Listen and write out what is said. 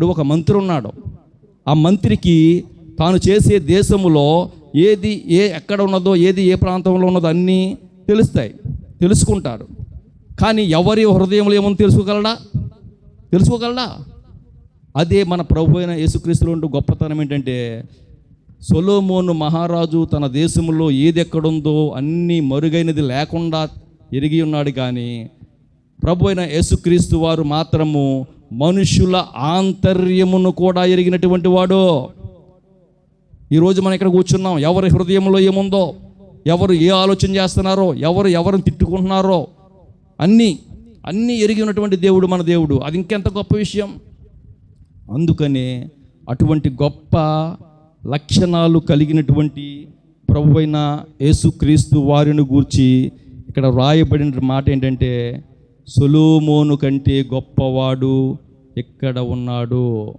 ఇప్పుడు ఒక మంత్రి ఉన్నాడు. ఆ మంత్రికి తాను చేసే దేశములో ఏది ఎక్కడ ఉన్నదో, ఏది ఏ ప్రాంతంలో ఉన్నదో అన్నీ తెలుసుకుంటాడు. కానీ ఎవరి హృదయంలో ఏమో తెలుసుకోగలడా? అదే మన ప్రభు అయిన యేసుక్రీస్తులో ఉంటూ గొప్పతనం ఏంటంటే, సొలొమోను మహారాజు తన దేశంలో ఏది ఎక్కడుందో అన్నీ మరుగైనది లేకుండా ఎరిగి ఉన్నాడు. కానీ ప్రభు అయిన యేసుక్రీస్తు వారు మాత్రము మనుషుల ఆంతర్యమును కూడా ఎరిగినటువంటి వాడు. ఈరోజు మనం ఇక్కడ కూర్చున్నాం, ఎవరి హృదయంలో ఏముందో, ఎవరు ఏ ఆలోచన చేస్తున్నారో, ఎవరిని తిట్టుకుంటున్నారో అన్నీ ఎరిగి ఉన్నటువంటి దేవుడు మన దేవుడు. అది ఇంకెంత గొప్ప విషయం. అందుకనే అటువంటి గొప్ప లక్షణాలు కలిగినటువంటి ప్రభువైన యేసుక్రీస్తు వారిని గూర్చి ఇక్కడ వ్రాయబడిన మాట ఏంటంటే, సొలొమోను కంటే గొప్పవాడు ఎక్కడ ఉన్నాడు.